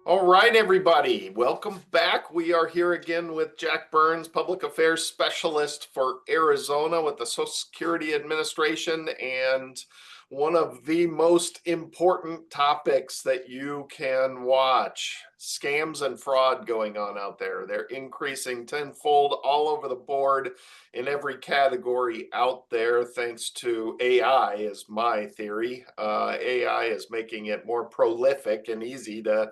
All right, everybody, welcome back. We are here again with Jack Burns, Public Affairs Specialist for Arizona with the Social Security Administration. And one of the most important topics that you can watch, scams and fraud going on out there. They're increasing tenfold all over the board in every category out there, thanks to AI, is my theory. AI is making it more prolific and easy to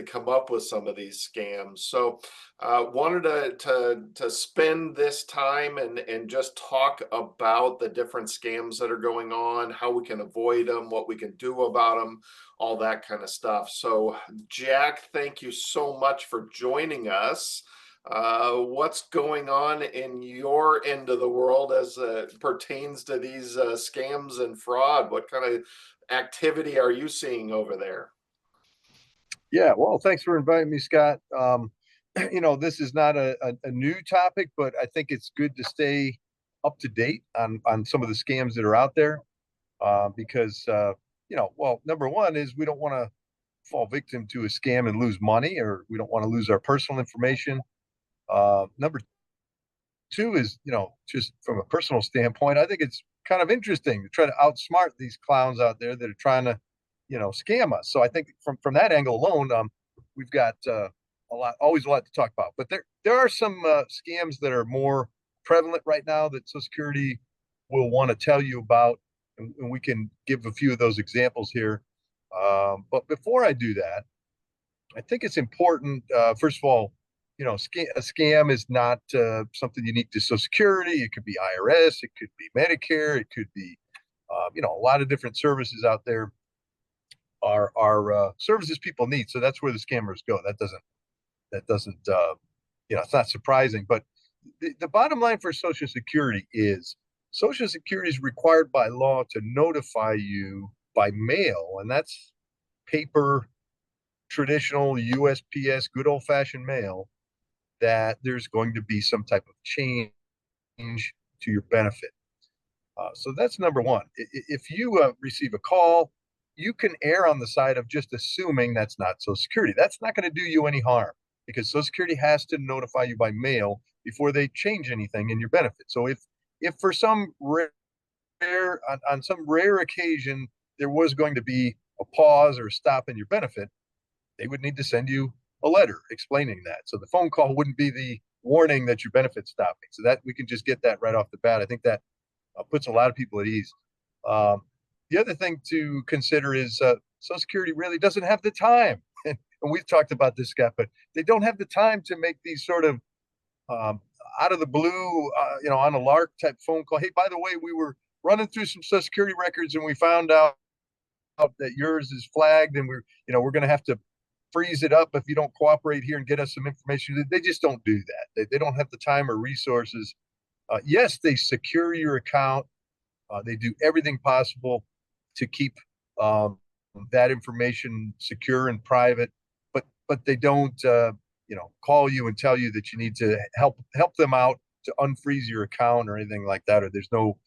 come up with some of these scams. So wanted to spend this time and just talk about the different scams that are going on, how we can avoid them, what we can do about them, all that kind of stuff. So Jack, thank you so much for joining us. What's going on in your end of the world as it pertains to these scams and fraud? What kind of activity are you seeing over there? Yeah, well, thanks for inviting me, Scott. This is not a new topic, but I think it's good to stay up to date on some of the scams that are out there because, well, number one is we don't want to fall victim to a scam and lose money, or we don't want to lose our personal information. Number two is, just from a personal standpoint, I think it's kind of interesting to try to outsmart these clowns out there that are trying to, scam us. So I think from that angle alone, we've got always a lot to talk about. But there are some scams that are more prevalent right now that Social Security will want to tell you about, and we can give a few of those examples here. But before I do that, I think it's important. First of all, a scam is not something unique to Social Security. It could be IRS, it could be Medicare, it could be, a lot of different services out there are services people need. So that's where the scammers go. That doesn't it's not surprising. But the bottom line for Social Security is Social Security is required by law to notify you by mail, and that's paper, traditional USPS, good old fashioned mail, that there's going to be some type of change to your benefit. So that's number one. If you receive a call, you can err on the side of just assuming that's not Social Security. That's not going to do you any harm because Social Security has to notify you by mail before they change anything in your benefit. So if for some on some rare occasion there was going to be a pause or a stop in your benefit, they would need to send you a letter explaining that. So the phone call wouldn't be the warning that your benefit's stopping. So that we can just get that right off the bat. I think that puts a lot of people at ease. The other thing to consider is Social Security really doesn't have the time, and we've talked about this, Scott, but they don't have the time to make these sort of um, out of the blue, on a lark type phone call. Hey, by the way, we were running through some Social Security records and we found out that yours is flagged, and we're going to have to freeze it up if you don't cooperate here and get us some information. They just don't do that. They don't have the time or resources. Yes, they secure your account. They do everything possible to keep that information secure and private, but they don't, call you and tell you that you need to help them out to unfreeze your account or anything like that. Or there's no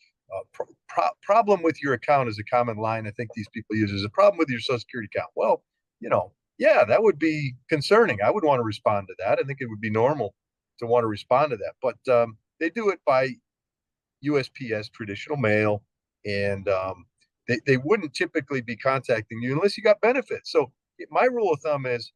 problem with your account is a common line I think these people use. There's a problem with your Social Security account. Well, yeah, that would be concerning. I would want to respond to that. I think it would be normal to want to respond to that, but they do it by USPS, traditional mail, and they wouldn't typically be contacting you unless you got benefits. So my rule of thumb is,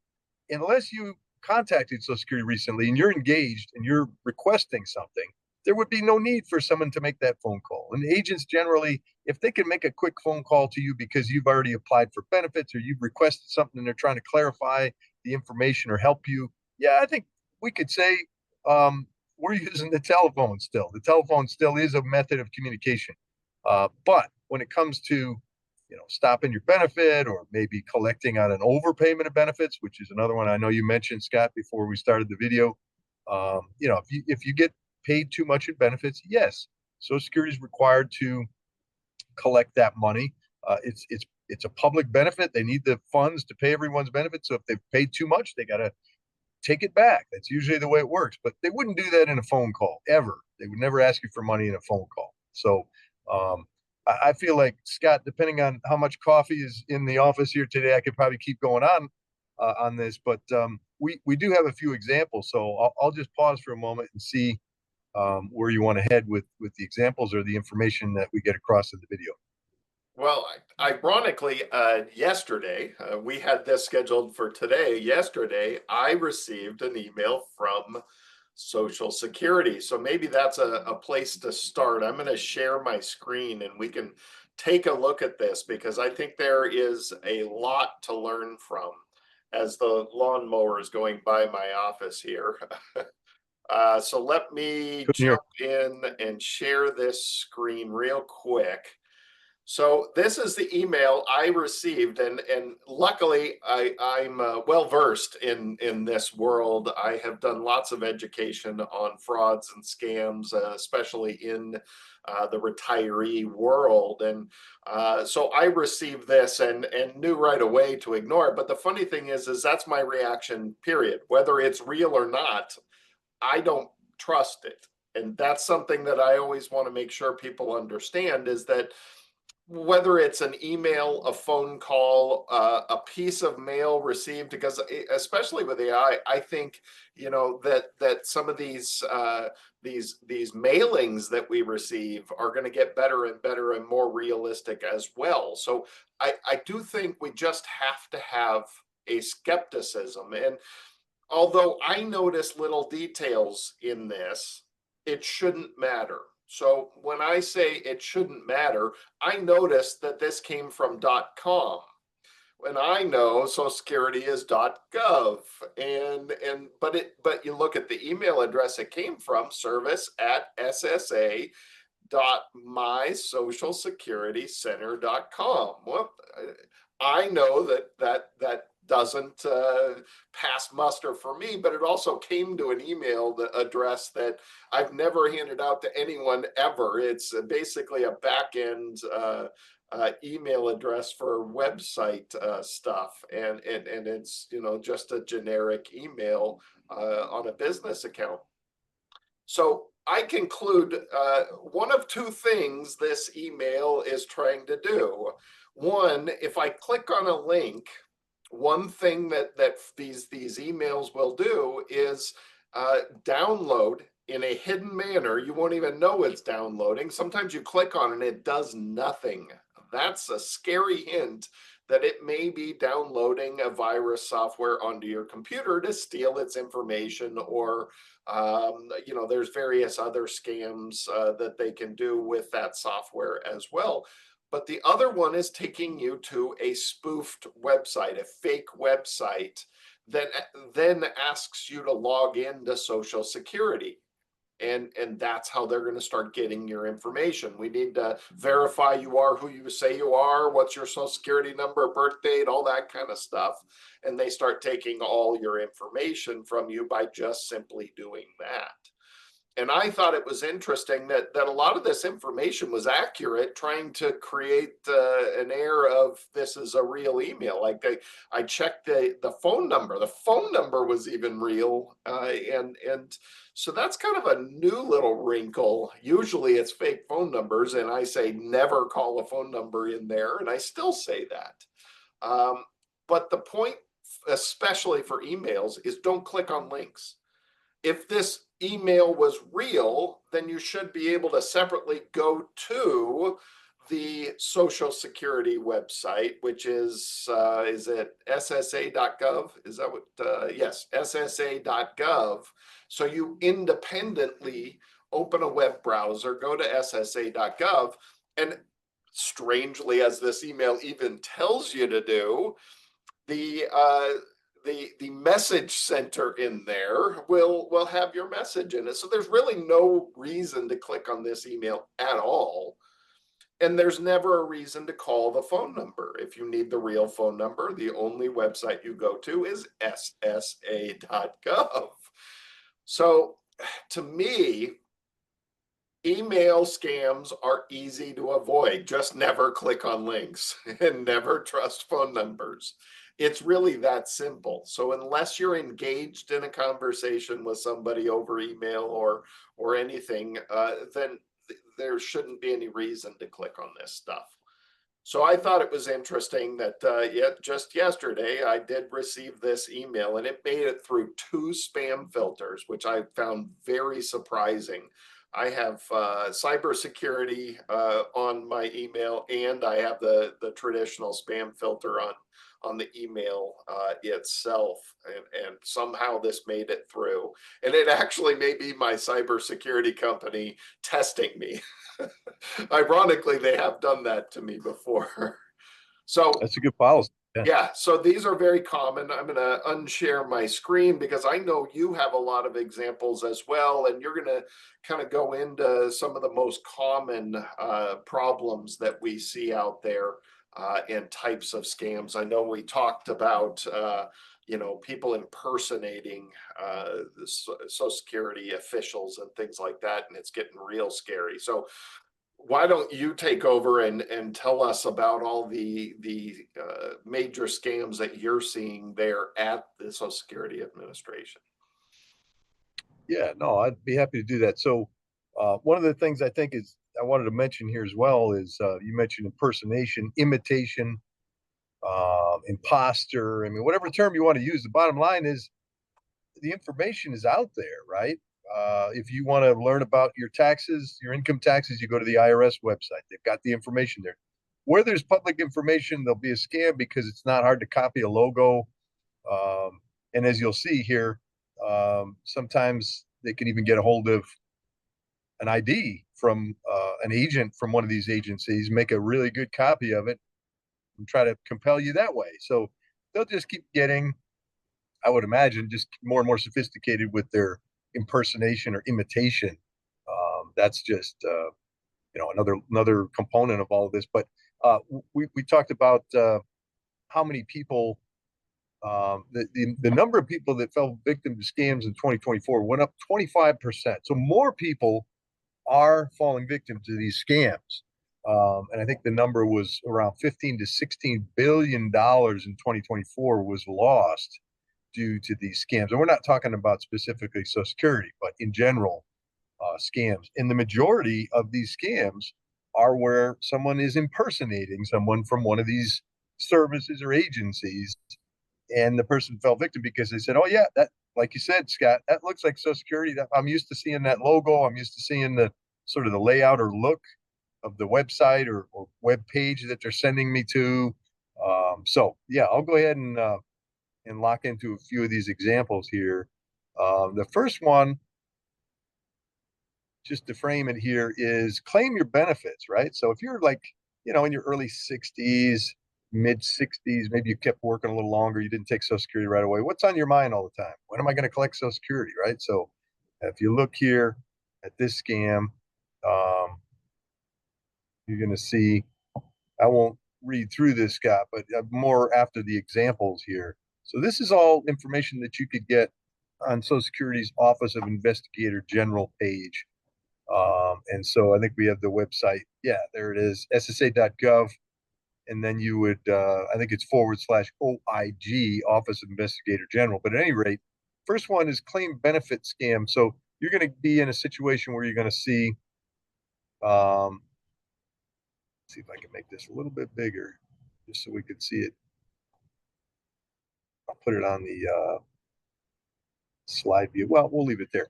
unless you contacted Social Security recently and you're engaged and you're requesting something, there would be no need for someone to make that phone call. And agents generally, if they can make a quick phone call to you because you've already applied for benefits or you've requested something and they're trying to clarify the information or help you, yeah, I think we could say we're using the telephone still. The telephone still is a method of communication. But when it comes to stopping your benefit or maybe collecting on an overpayment of benefits, which is another one I know you mentioned, Scott, before we started the video. If you get paid too much in benefits, yes, Social Security is required to collect that money. It's a public benefit. They need the funds to pay everyone's benefits. So if they've paid too much, they got to take it back. That's usually the way it works. But they wouldn't do that in a phone call ever. They would never ask you for money in a phone call. So I feel like, Scott, depending on how much coffee is in the office here today, I could probably keep going on. on this, but we do have a few examples. So I'll just pause for a moment and see where you want to head with the examples or the information that we get across in the video. Well, ironically, yesterday, we had this scheduled for today. Yesterday, I received an email from Social Security. So maybe that's a place to start. I'm going to share my screen and we can take a look at this because I think there is a lot to learn from as the lawnmower is going by my office here. So let me Couldn't hear. jump in and share this screen real quick. So this is the email I received, and luckily I'm well versed in this world. I have done lots of education on frauds and scams, especially in the retiree world, and so I received this and knew right away to ignore it. But the funny thing is that's my reaction. Period. Whether it's real or not, I don't trust it, and that's something that I always want to make sure people understand is that whether it's an email, a phone call, a piece of mail received, because especially with AI, I think that some of these mailings that we receive are going to get better and better and more realistic as well. So I do think we just have to have a skepticism. And although I notice little details in this, it shouldn't matter. So when I say it shouldn't matter, I noticed that this came from .com. When I know Social Security is .gov, but you look at the email address it came from, service@ssa.mysocialsecuritycenter.com. Well, I know that doesn't pass muster for me, but it also came to an email address that I've never handed out to anyone ever. It's basically a back end email address for website stuff, and it's just a generic email on a business account. So I conclude one of two things this email is trying to do. One, if I click on a link, one thing that these emails will do is download in a hidden manner. You won't even know it's downloading. Sometimes you click on it and it does nothing. That's a scary hint that it may be downloading a virus software onto your computer to steal its information, or there's various other scams that they can do with that software as well. But the other one is taking you to a spoofed website, a fake website that then asks you to log into Social Security. And that's how they're going to start getting your information. We need to verify you are who you say you are, what's your Social Security number, birth date, all that kind of stuff. And they start taking all your information from you by just simply doing that. And I thought it was interesting that a lot of this information was accurate, trying to create an air of this is a real email. Like I checked the phone number. The phone number was even real, and so that's kind of a new little wrinkle. Usually it's fake phone numbers, and I say never call a phone number in there, and I still say that. But the point, especially for emails, is don't click on links. If this email was real, then you should be able to separately go to the Social Security website, which is it ssa.gov? Is that what? Yes, ssa.gov. So you independently open a web browser, go to ssa.gov, and strangely, as this email even tells you to do, the message center in there will have your message in it. So there's really no reason to click on this email at all. And there's never a reason to call the phone number. If you need the real phone number, the only website you go to is ssa.gov. So to me, email scams are easy to avoid. Just never click on links and never trust phone numbers. It's really that simple. So unless you're engaged in a conversation with somebody over email or anything, then there shouldn't be any reason to click on this stuff. So I thought it was interesting that just yesterday I did receive this email and it made it through two spam filters, which I found very surprising. I have cybersecurity on my email, and I have the traditional spam filter on the email itself, and somehow this made it through. And it actually may be my cybersecurity company testing me. Ironically, they have done that to me before. So That's a good policy. Yeah. yeah, so these are very common. I'm going to unshare my screen because I know you have a lot of examples as well, and you're going to kind of go into some of the most common problems that we see out there and types of scams. I know we talked about people impersonating the Social Security officials and things like that, and it's getting real scary. So why don't you take over and tell us about all the major scams that you're seeing there at the Social Security Administration? Yeah, no, I'd be happy to do that. So, one of the things I think is I wanted to mention here as well is you mentioned impersonation, imitation, imposter. I mean, whatever term you want to use, the bottom line is the information is out there, right? If you want to learn about your taxes, your income taxes, you go to the IRS website. They've got the information there. Where there's public information, there'll be a scam because it's not hard to copy a logo. And as you'll see here, sometimes they can even get a hold of an ID from an agent from one of these agencies, make a really good copy of it, and try to compel you that way. So they'll just keep getting, I would imagine, just more and more sophisticated with their impersonation or imitation. That's just another component of all of this. But we talked about how many people the number of people that fell victim to scams in 2024 went up 25%. So more people are falling victim to these scams. And I think the number was around 15 to 16 billion dollars in 2024 was lost due to these scams. And we're not talking about specifically Social Security, but in general, scams. And the majority of these scams are where someone is impersonating someone from one of these services or agencies, and the person fell victim because they said, "Oh yeah, that, like you said, Scott, that looks like Social Security. That I'm used to seeing that logo. I'm used to seeing the sort of the layout or look of the website or web page that they're sending me to." So yeah, I'll go ahead and lock into a few of these examples here. The first one, just to frame it here, is claim your benefits, right? So if you're like, in your early 60s, mid 60s, maybe you kept working a little longer, you didn't take Social Security right away. What's on your mind all the time? When am I going to collect Social Security, right? So if you look here at this scam, you're going to see, I won't read through this, Scott, but more after the examples here. So this is all information that you could get on Social Security's Office of Investigator General page. And so I think we have the website. Yeah, there it is, ssa.gov. And then you would, I think it's /OIG, Office of Investigator General. But at any rate, first one is claim benefit scam. So you're going to be in a situation where you're going to see, see if I can make this a little bit bigger just so we could see it. I'll put it on the slide view. Well, we'll leave it there.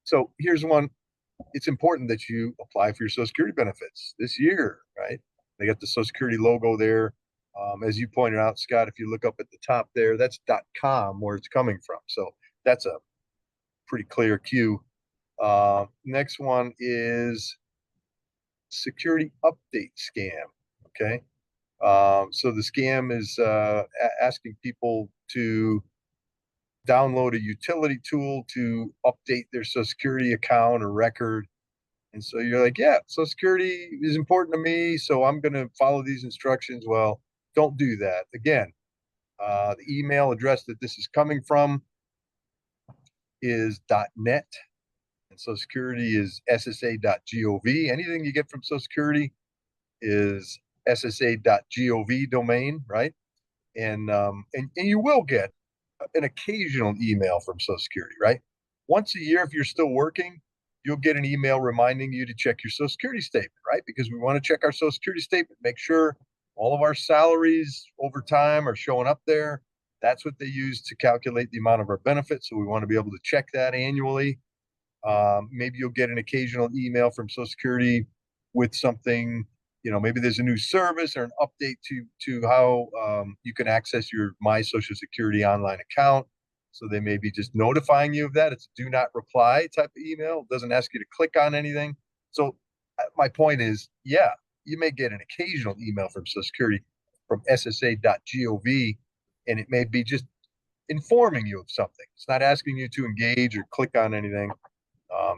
So here's one. It's important that you apply for your Social Security benefits this year, right? They got the Social Security logo there. As you pointed out, Scott, if you look up at the top there, that's .com where it's coming from. So that's a pretty clear cue. Next one is security update scam. Okay. So the scam is asking people to download a utility tool to update their Social Security account or record. And so you're like, yeah, Social Security is important to me, so I'm going to follow these instructions. Well, don't do that. Again, the email address that this is coming from is .net, and Social Security is ssa.gov. Anything you get from Social Security is ssa.gov domain, right? And you will get an occasional email from Social Security, right? Once a year, if you're still working, you'll get an email reminding you to check your Social Security statement, right? Because we want to check our Social Security statement, make sure all of our salaries over time are showing up there. That's what they use to calculate the amount of our benefits. So we want to be able to check that annually. Maybe you'll get an occasional email from Social Security with something, maybe there's a new service or an update to how you can access your My Social Security online account. So they may be just notifying you of that. It's a do not reply type of email. It doesn't ask you to click on anything. So my point is, yeah, you may get an occasional email from Social Security from ssa.gov, and it may be just informing you of something. It's not asking you to engage or click on anything.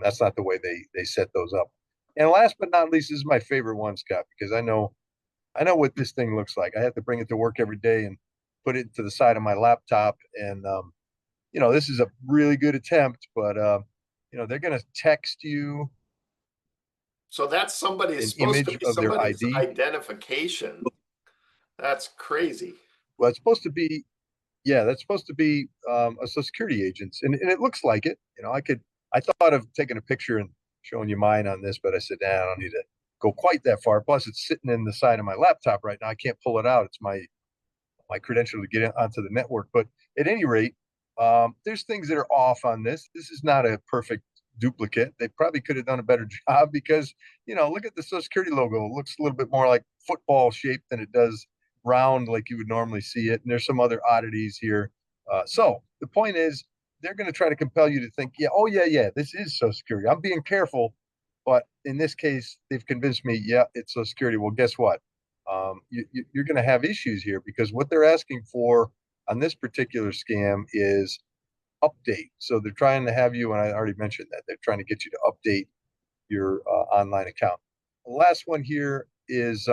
That's not the way they set those up. And last but not least, this is my favorite one, Scott, because I know what this thing looks like. I have to bring it to work every day and put it to the side of my laptop. And this is a really good attempt, but they're going to text you So that's an supposed to image be of their somebody's ID. identification. That's crazy. Well, it's supposed to be, yeah, that's supposed to be a Social Security agent's, and it looks like it. I thought of taking a picture and showing you mine on this, but I said, nah, I don't need to go quite that far. Plus, it's sitting in the side of my laptop right now. I can't pull it out. It's my credential to get onto the network. But at any rate, there's things that are off on this. This is not a perfect duplicate. They probably could have done a better job because, look at the Social Security logo. It looks a little bit more like football shaped than it does round like you would normally see it. And there's some other oddities here. So the point is, they're going to try to compel you to think, yeah, oh, yeah, this is Social Security. I'm being careful. But in this case, they've convinced me, yeah, it's Social Security. Well, guess what? You're going to have issues here because what they're asking for on this particular scam is update. So they're trying to have you, and I already mentioned that, they're trying to get you to update your online account. The last one here is,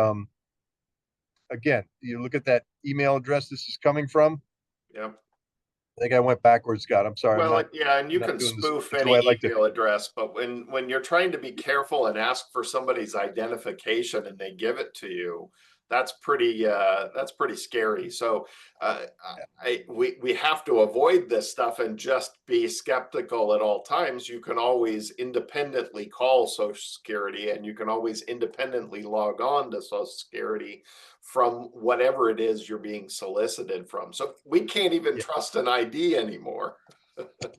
again, you look at that email address this is coming from. Yeah. I think I went backwards, Scott. I'm sorry. Well, yeah, and I'm you not can doing this spoof the way any I'd like to. email address, but when you're trying to be careful and ask for somebody's identification and they give it to you, that's pretty scary. So we have to avoid this stuff and just be skeptical at all times. You can always independently call Social Security, and you can always independently log on to Social Security from whatever it is you're being solicited from. So we can't even Yeah. trust an ID anymore.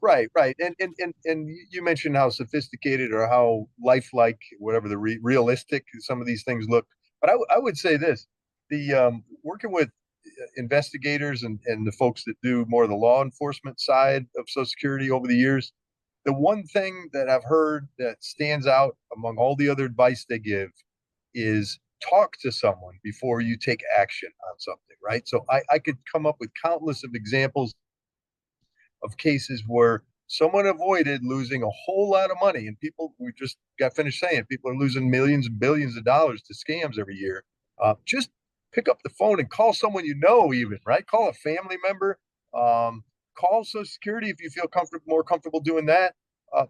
Right. And you mentioned how sophisticated or how lifelike, whatever the realistic some of these things look. But I would say this: the working with investigators and the folks that do more of the law enforcement side of Social Security over the years, the one thing that I've heard that stands out among all the other advice they give is talk to someone before you take action on something. Right. So I could come up with countless of examples of cases where someone avoided losing a whole lot of money. And people, we just got finished saying, people are losing millions and billions of dollars to scams every year. Just pick up the phone and call someone even, right? Call a family member, call Social Security if you feel more comfortable doing that.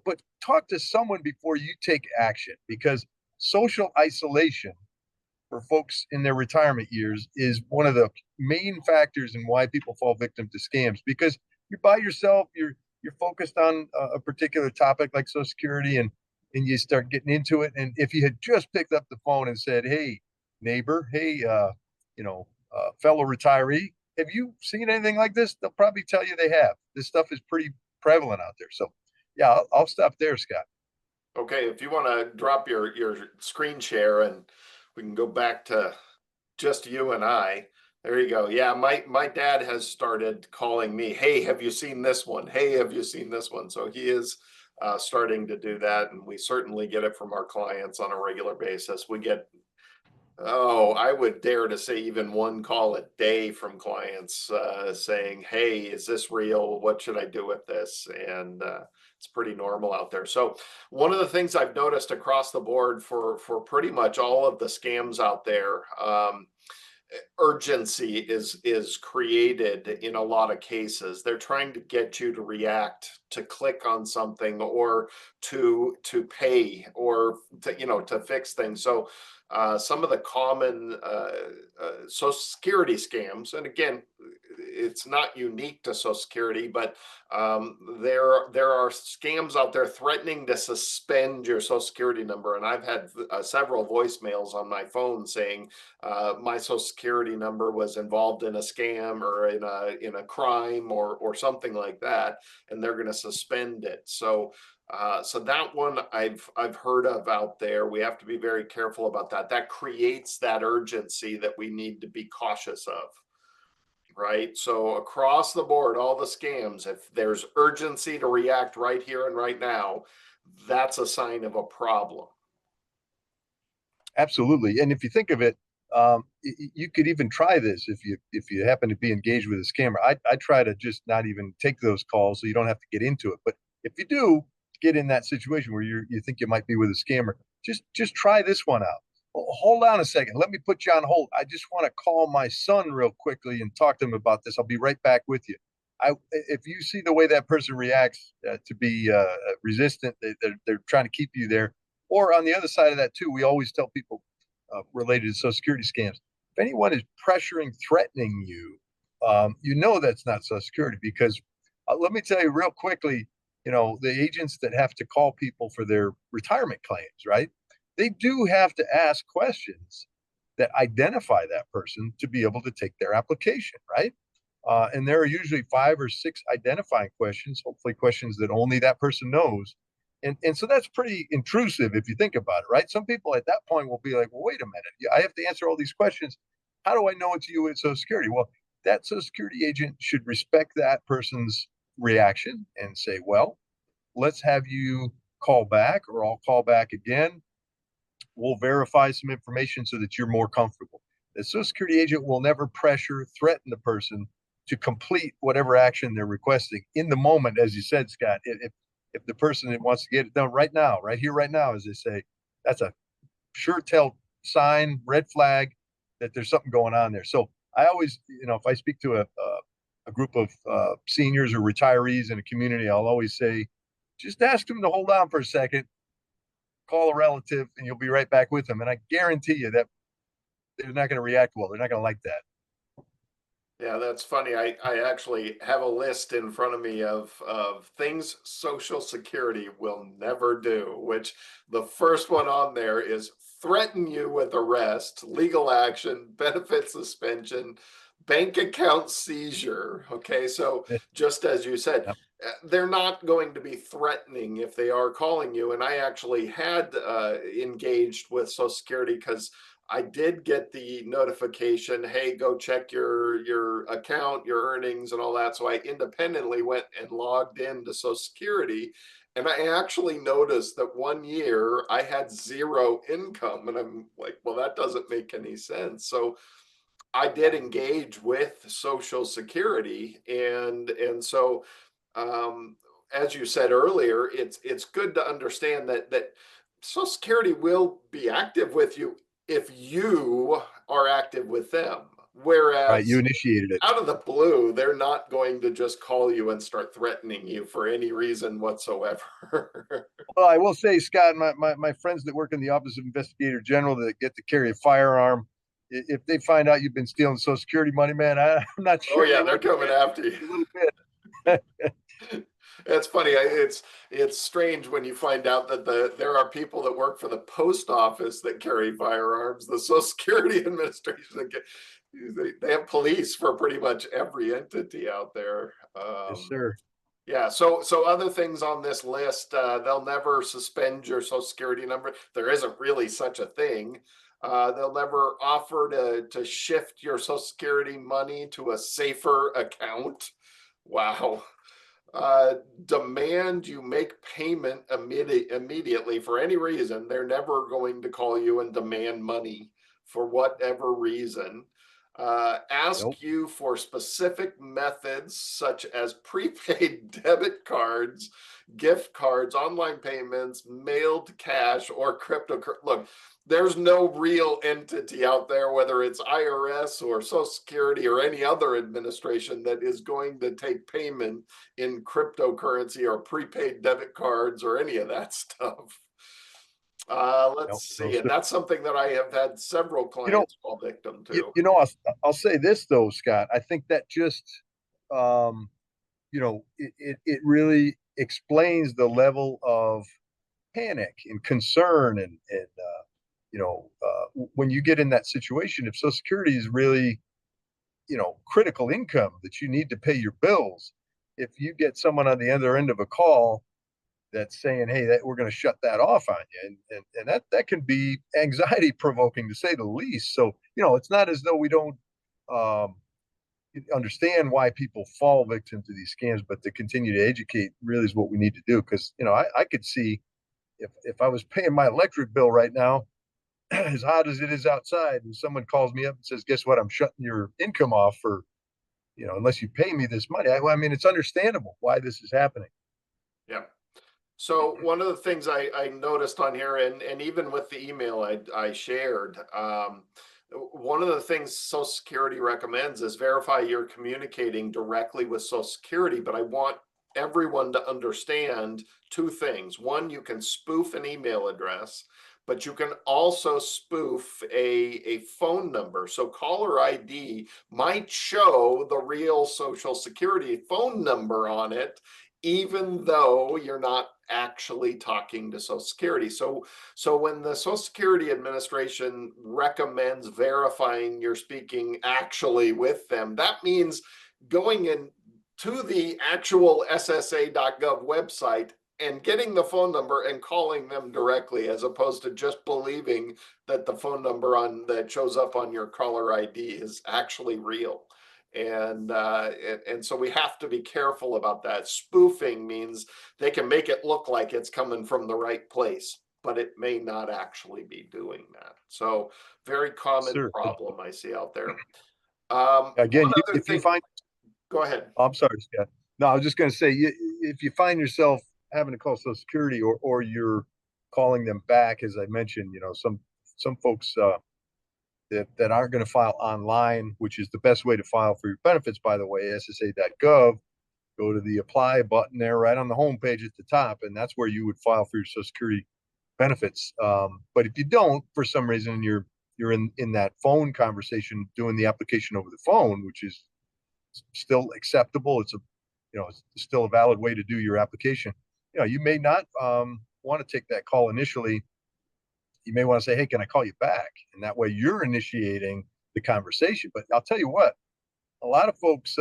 But talk to someone before you take action, because social isolation for folks in their retirement years is one of the main factors in why people fall victim to scams, because you're by yourself, you're focused on a particular topic like Social Security, and you start getting into it. And if you had just picked up the phone and said, hey, neighbor, hey, fellow retiree, have you seen anything like this? They'll probably tell you they have. This stuff is pretty prevalent out there. So yeah, I'll stop there, Scott. Okay, if you want to drop your screen share and we can go back to just you and I. There you go. Yeah, my dad has started calling me, hey, have you seen this one? Hey, have you seen this one? So he is starting to do that, and we certainly get it from our clients on a regular basis. We get, oh, I would dare to say even one call a day from clients saying, hey, is this real? What should I do with this? And it's pretty normal out there. So one of the things I've noticed across the board for pretty much all of the scams out there, urgency is created in a lot of cases. They're trying to get you to react, to click on something, or to pay, or to fix things. So some of the common Social Security scams, and again, it's not unique to Social Security, but there are scams out there threatening to suspend your Social Security number, and I've had several voicemails on my phone saying my Social Security number was involved in a scam or in a crime or something like that, and they're going to suspend it. So that one I've heard of out there. We have to be very careful about that. That creates that urgency that we need to be cautious of, right? So across the board, all the scams, if there's urgency to react right here and right now, that's a sign of a problem. Absolutely. And if you think of it, you could even try this if you happen to be engaged with a scammer. I try to just not even take those calls so you don't have to get into it. But if you do get in that situation where you think you might be with a scammer, just try this one out. Hold on a second. Let me put you on hold. I just want to call my son real quickly and talk to him about this. I'll be right back with you. If you see the way that person reacts to be resistant, they're trying to keep you there. Or on the other side of that too, we always tell people related to Social Security scams, if anyone is pressuring, threatening you, you know that's not Social Security because let me tell you real quickly, the agents that have to call people for their retirement claims, right? They do have to ask questions that identify that person to be able to take their application, right? And there are usually 5 or 6 identifying questions, hopefully questions that only that person knows. And so that's pretty intrusive if you think about it, right? Some people at that point will be like, well, wait a minute, I have to answer all these questions. How do I know it's you at Social Security? Well, that Social Security agent should respect that person's reaction and say, well, let's have you call back or I'll call back again. We'll verify some information so that you're more comfortable. The Social Security agent will never pressure, threaten the person to complete whatever action they're requesting in the moment, as you said, Scott. If the person that wants to get it done right now, right here, right now, as they say, that's a sure tell sign, red flag that there's something going on there. So I always, if I speak to a group of seniors or retirees in a community, I'll always say, just ask them to hold on for a second, call a relative, and you'll be right back with them. And I guarantee you that they're not going to react well. They're not going to like that. Yeah, that's funny. I actually have a list in front of me of things Social Security will never do, which the first one on there is threaten you with arrest, legal action, benefit suspension, bank account seizure. Okay, so just as you said, Yep. they're not going to be threatening if they are calling you. And I actually had engaged with Social Security because I did get the notification, hey, go check your account, your earnings and all that. So I independently went and logged into Social Security. And I actually noticed that one year I had zero income. And I'm like, well, that doesn't make any sense. So I did engage with Social Security. And so um, as you said earlier, it's good to understand that Social Security will be active with you if you are active with them. Right. You Whereas initiated it. out of the blue, they're not going to just call you and start threatening you for any reason whatsoever. Well, I will say, Scott, my friends that work in the Office of Investigator General that get to carry a firearm, if they find out you've been stealing Social Security money, man, I'm not Oh sure yeah, they they're want to coming get after you. a little bit. It's funny. It's strange when you find out that there are people that work for the post office that carry firearms, the Social Security Administration. They have police for pretty much every entity out there. Yes, sir. Yeah. So other things on this list, they'll never suspend your Social Security number. There isn't really such a thing. They'll never offer to shift your Social Security money to a safer account. Wow. uh, Demand you make payment immediately for any reason. They're never going to call you and demand money for whatever reason. Nope. Ask you for specific methods such as prepaid debit cards, gift cards, online payments, mailed cash, or crypto. Look, there's no real entity out there, whether it's IRS or Social Security or any other administration, that is going to take payment in cryptocurrency or prepaid debit cards or any of that stuff. Let's Nope. No, see. And sir. that's something that I have had several You know, clients fall victim you, to. you know, I'll say this though, Scott. I think that just it really explains the level of panic and concern when you get in that situation, if Social Security is really, critical income that you need to pay your bills, if you get someone on the other end of a call that's saying, "Hey, that we're going to shut that off on you," and that can be anxiety provoking to say the least. So, it's not as though we don't um, understand why people fall victim to these scams, but to continue to educate really is what we need to do. Because I could see if I was paying my electric bill right now, as hot as it is outside, and someone calls me up and says, "Guess what? I'm shutting your income off for unless you pay me this money." I mean, it's understandable why this is happening. Yeah. So one of the things I noticed on here, and even with the email I shared, one of the things Social Security recommends is verify you're communicating directly with Social Security. But I want everyone to understand two things. One, you can spoof an email address, but you can also spoof a phone number. So caller ID might show the real Social Security phone number on it, even though you're not actually talking to Social Security. So when the Social Security Administration recommends verifying you're speaking actually with them, that means going in to the actual ssa.gov website and getting the phone number and calling them directly, as opposed to just believing that the phone number that shows up on your caller ID is actually real. And so we have to be careful about that. Spoofing means they can make it look like it's coming from the right place, but it may not actually be doing that. So very common Sure. problem I see out there. Again, One other if you thing, find, go ahead. oh, I'm sorry, Scott. No, I was just going to say, if you find yourself having to call Social Security, or you're calling them back, as I mentioned, some folks that aren't going to file online, which is the best way to file for your benefits, by the way, ssa.gov. Go to the apply button there right on the homepage at the top, and that's where you would file for your Social Security benefits. But if you don't, for some reason, you're in that phone conversation doing the application over the phone, which is still acceptable. It's still a valid way to do your application. You may not want to take that call initially. You may want to say, "Hey, can I call you back?" And that way you're initiating the conversation. But I'll tell you what, a lot of folks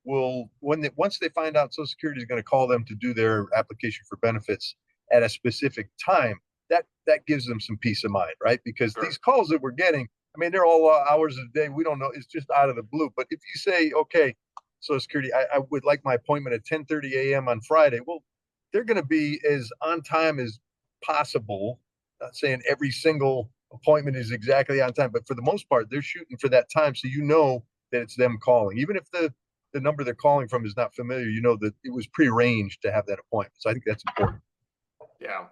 will, once they find out Social Security is going to call them to do their application for benefits at a specific time, that gives them some peace of mind, right? Because Sure. these calls that we're getting, I mean, they're all hours of the day. We don't know. It's just out of the blue. But if you say, "Okay, Social Security, I would like my appointment at 10:30 a.m. on Friday," well, they're going to be as on time as possible. Not saying every single appointment is exactly on time, but for the most part, they're shooting for that time. So that it's them calling. Even if the number they're calling from is not familiar, that it was prearranged to have that appointment. So I think that's important. Yeah.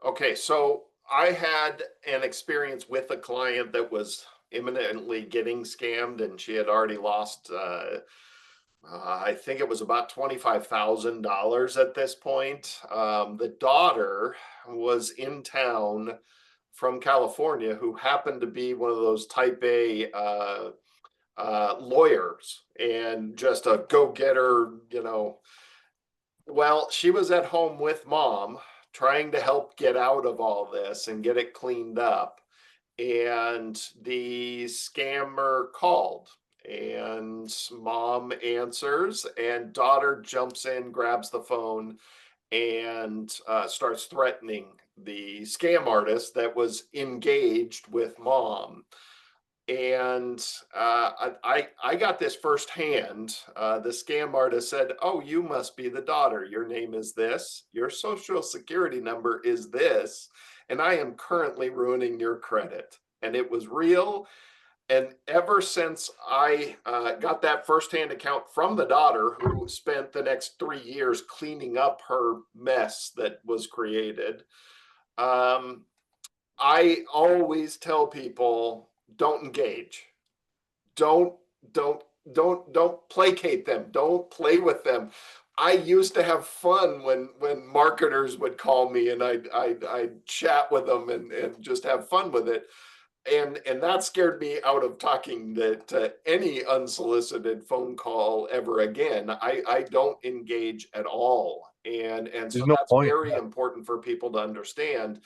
Okay. So I had an experience with a client that was imminently getting scammed, and she had already lost, I think it was about $25,000 at this point. The daughter was in town from California, who happened to be one of those type A lawyers and just a go-getter. Well, she was at home with mom trying to help get out of all this and get it cleaned up. And the scammer called, and mom answers, and daughter jumps in, grabs the phone, and starts threatening the scam artist that was engaged with mom. And I got this firsthand. The scam artist said, "Oh, you must be the daughter. Your name is this. Your social security number is this, and I am currently ruining your credit." And it was real. And ever since I got that firsthand account from the daughter, who spent the next 3 years cleaning up her mess that was created, um, I always tell people, don't engage. Don't don't don't placate them. Don't play with them. I used to have fun when marketers would call me, and I'd chat with them and just have fun with it. And that scared me out of talking to any unsolicited phone call ever again. I don't engage at all, and There's so no that's point. very important for people to understand.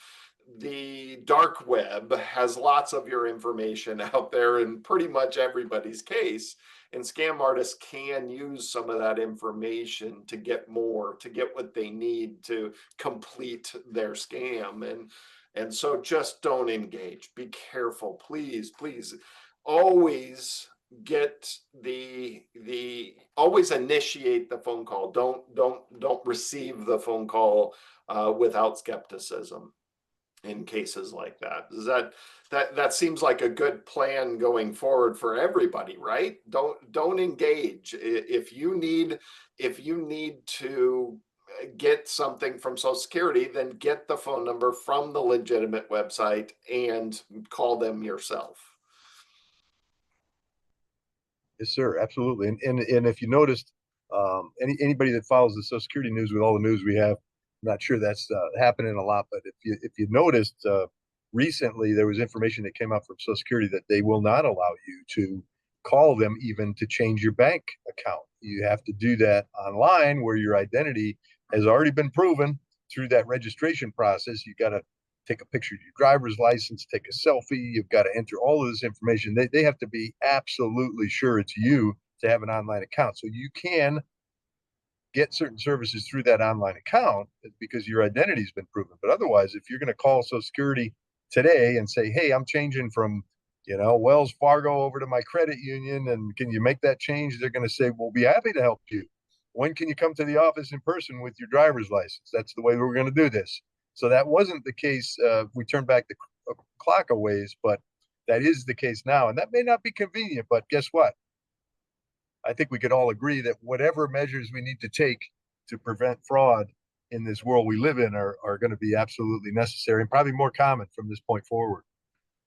The dark web has lots of your information out there in pretty much everybody's case, and scam artists can use some of that information to get more, to get what they need to complete their scam. And so just don't engage. Be careful, please, please. Always get always initiate the phone call. Don't receive the phone call without skepticism in cases like that. Does that seems like a good plan going forward for everybody, right? Don't engage. If you need to get something from Social Security, then get the phone number from the legitimate website and call them yourself. Yes, sir. Absolutely. And if you noticed, anybody that follows the Social Security news with all the news we have, I'm not sure that's happening a lot, but if you noticed, recently there was information that came out from Social Security that they will not allow you to call them even to change your bank account. You have to do that online where your identity has already been proven through that registration process. You got to take a picture of your driver's license, take a selfie. You've got to enter all of this information. They have to be absolutely sure it's you to have an online account. So you can get certain services through that online account because your identity's been proven. But otherwise, if you're going to call Social Security today and say, hey, I'm changing from Wells Fargo over to my credit union, and can you make that change? They're going to say, we'll be happy to help you. When can you come to the office in person with your driver's license? That's the way we're going to do this. So that wasn't the case. We turned back the clock a ways, but that is the case now. And that may not be convenient, but guess what? I think we could all agree that whatever measures we need to take to prevent fraud in this world we live in are going to be absolutely necessary and probably more common from this point forward.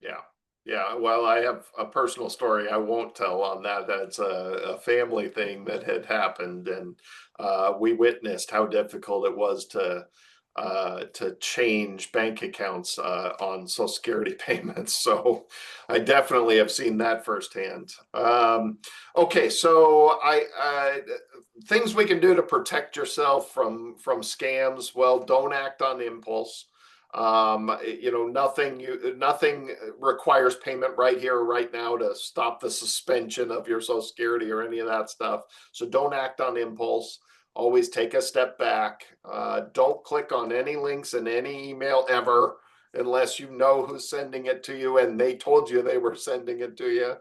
Yeah. Yeah. Well, I have a personal story I won't tell on that. That's a family thing that had happened. And we witnessed how difficult it was to change bank accounts on Social Security payments. So I definitely have seen that firsthand. Okay, so things we can do to protect yourself from scams. Well, don't act on impulse. Nothing requires payment right here right now to stop the suspension of your Social Security or any of that stuff. So don't act on impulse. Always take a step back. Don't click on any links in any email ever unless you know who's sending it to you and they told you they were sending it to you.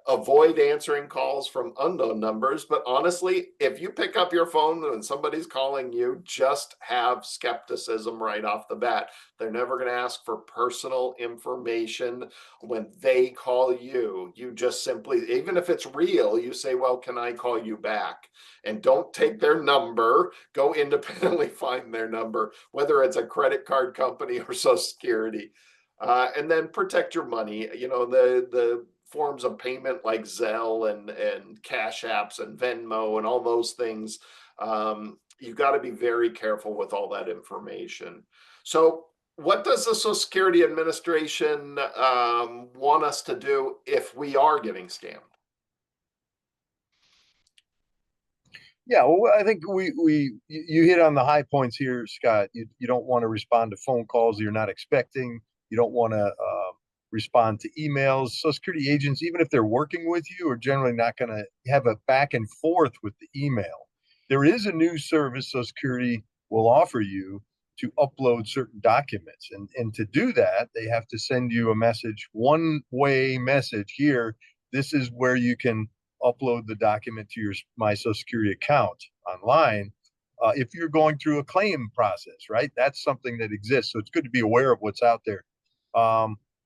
Avoid answering calls from unknown numbers. But honestly, if you pick up your phone and somebody's calling you, just have skepticism right off the bat. They're never going to ask for personal information when they call you. You just simply, even if it's real, you say, well, can I call you back? And don't take their number. Go independently find their number, whether it's a credit card company or Social Security. And then protect your money. The forms of payment like Zelle and Cash Apps and Venmo and all those things. You've got to be very careful with all that information. So, what does the Social Security Administration want us to do if we are getting scammed? Yeah, well, I think you hit on the high points here, Scott. You don't want to respond to phone calls you're not expecting. You don't want to respond to emails. Social Security agents, even if they're working with you, are generally not going to have a back and forth with the email. There is a new service Social Security will offer you to upload certain documents, and to do that, they have to send you a message, one-way message here. This is where you can upload the document to your my Social Security account online. If you're going through a claim process, right? That's something that exists. So it's good to be aware of what's out there.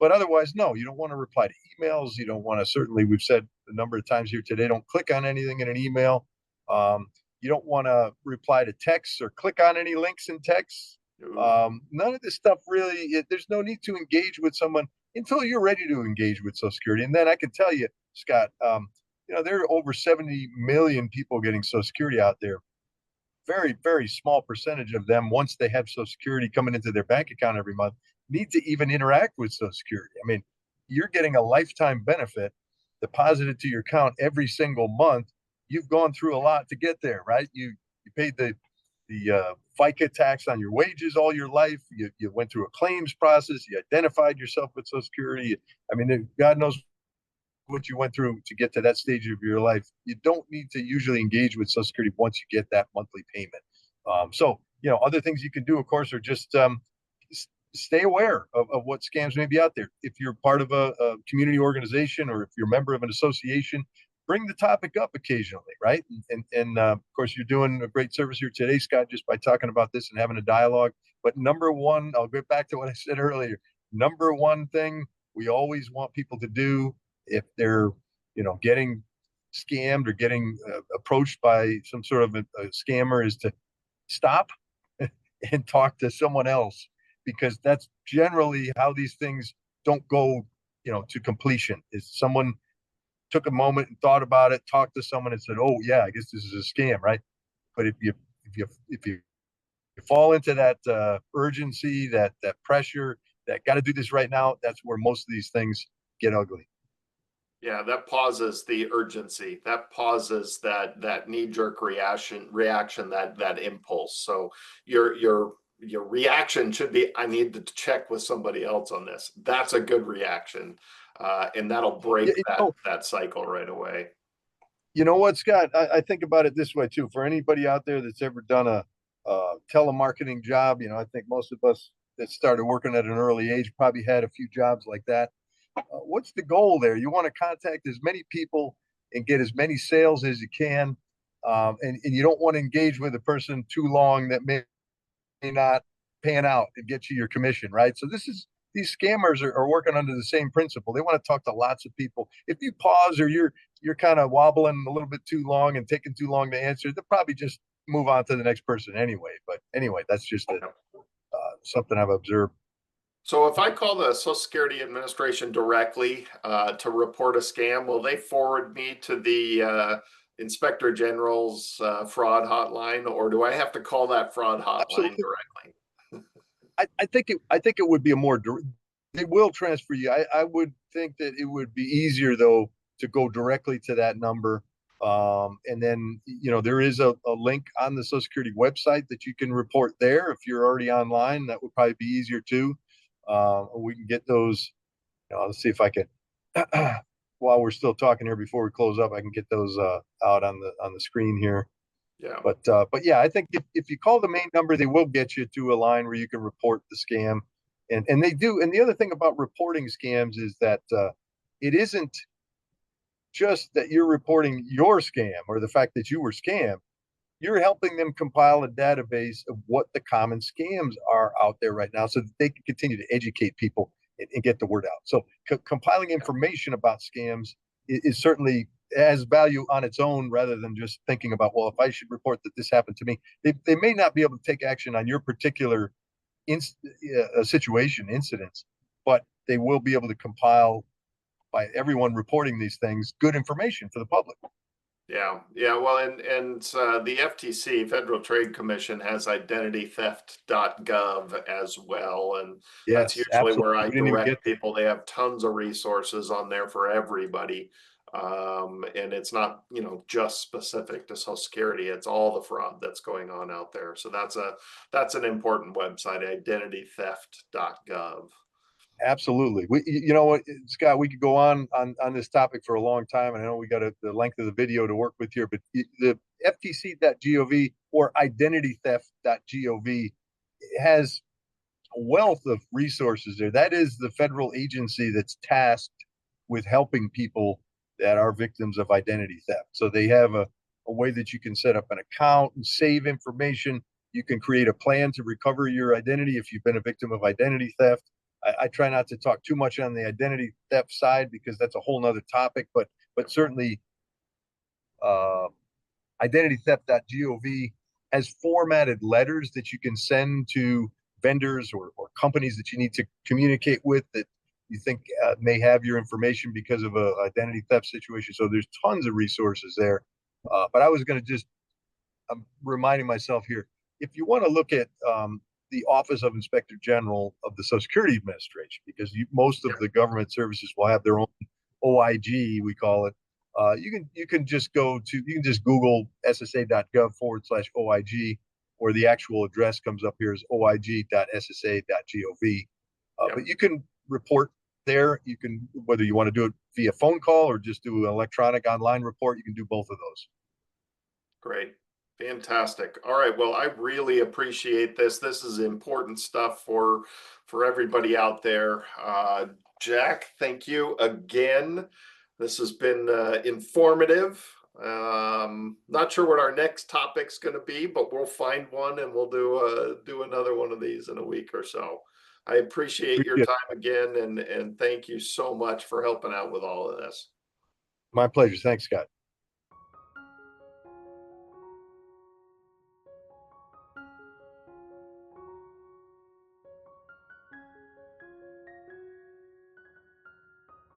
But otherwise, no, you don't want to reply to emails. You don't want to, certainly, we've said a number of times here today, don't click on anything in an email. You don't want to reply to texts or click on any links in texts. None of this stuff really, there's no need to engage with someone until you're ready to engage with Social Security. And then I can tell you, Scott, there are over 70 million people getting Social Security out there. Very, very small percentage of them, once they have Social Security coming into their bank account every month, need to even interact with Social Security. I mean, you're getting a lifetime benefit deposited to your account every single month. You've gone through a lot to get there, right? You paid the FICA tax on your wages all your life. You went through a claims process. You identified yourself with Social Security. I mean, God knows what you went through to get to that stage of your life. You don't need to usually engage with Social Security once you get that monthly payment. So, other things you can do, of course, are just stay aware of what scams may be out there. If you're part of a community organization or if you're a member of an association, bring the topic up occasionally, right? And of course, you're doing a great service here today, Scott, just by talking about this and having a dialogue. But number one, I'll get back to what I said earlier. Number one thing we always want people to do if they're, getting scammed or getting approached by some sort of a scammer is to stop and talk to someone else, because that's generally how these things don't go, to completion. Is someone took a moment and thought about it, talked to someone and said, "Oh yeah, I guess this is a scam," right? But if you fall into that urgency, that pressure, that got to do this right now, that's where most of these things get ugly. Yeah, that pauses the urgency. That pauses that knee-jerk reaction, that impulse. So your reaction should be, I need to check with somebody else on this. That's a good reaction. And that'll break Yeah, that cycle right away. you know what, Scott? I think about it this way too. For anybody out there that's ever done a telemarketing job, I think most of us that started working at an early age probably had a few jobs like that. What's the goal there? You want to contact as many people and get as many sales as you can. And you don't want to engage with a person too long that may not pan out and get you your commission, right? So these scammers are working under the same principle. They want to talk to lots of people. If you pause or you're kind of wobbling a little bit too long and taking too long to answer, they'll probably just move on to the next person anyway. But anyway, that's just something I've observed. So if I call the Social Security Administration directly to report a scam, will they forward me to the Inspector General's fraud hotline, or do I have to call that fraud hotline Absolutely. directly? I think it would be a more they will transfer you. I would think that it would be easier though to go directly to that number. And then there is a link on the Social Security website that you can report there. If you're already online, that would probably be easier too. We can get those. Let's see if I can. While we're still talking here, before we close up, I can get those out on the screen here. Yeah. But yeah, I think if you call the main number, they will get you to a line where you can report the scam, and they do. And the other thing about reporting scams is that it isn't just that you're reporting your scam or the fact that you were scammed. You're helping them compile a database of what the common scams are out there right now, so that they can continue to educate people and get the word out. So compiling information about scams is certainly has value on its own, rather than just thinking about, well, if I should report that this happened to me. They may not be able to take action on your particular situation, incidents, but they will be able to compile, by everyone reporting these things, good information for the public. Yeah, yeah. Well, and the FTC, Federal Trade Commission, has identitytheft.gov as well, and that's Yes, usually where absolutely. I We didn't even direct get there. people. They have tons of resources on there for everybody, and it's not just specific to Social Security. It's all the fraud that's going on out there. So that's an important website, identitytheft.gov. Absolutely. You know what, Scott, we could go on this topic for a long time, and I know we got the length of the video to work with here, but the FTC.gov or identitytheft.gov has a wealth of resources there. That is the federal agency that's tasked with helping people that are victims of identity theft. So they have a way that you can set up an account and save information. You can create a plan to recover your identity if you've been a victim of identity theft. I try not to talk too much on the identity theft side, because that's a whole nother topic, but certainly uh, identitytheft.gov has formatted letters that you can send to vendors or companies that you need to communicate with, that you think may have your information because of a identity theft situation. So there's tons of resources there. But I was going to I'm reminding myself here, if you want to look at the Office of Inspector General of the Social Security Administration, because most of the government services will have their own OIG, we call it. You can just Google ssa.gov/OIG, or the actual address comes up here as oig.ssa.gov. Yep. But you can report there. You can, whether you want to do it via phone call or just do an electronic online report, you can do both of those. Great. Fantastic. All right. Well, I really appreciate this. This is important stuff for everybody out there. Jack, thank you again. This has been informative. Not sure what our next topic's going to be, but we'll find one and we'll do another one of these in a week or so. I appreciate your time again, and thank you so much for helping out with all of this. My pleasure. Thanks, Scott.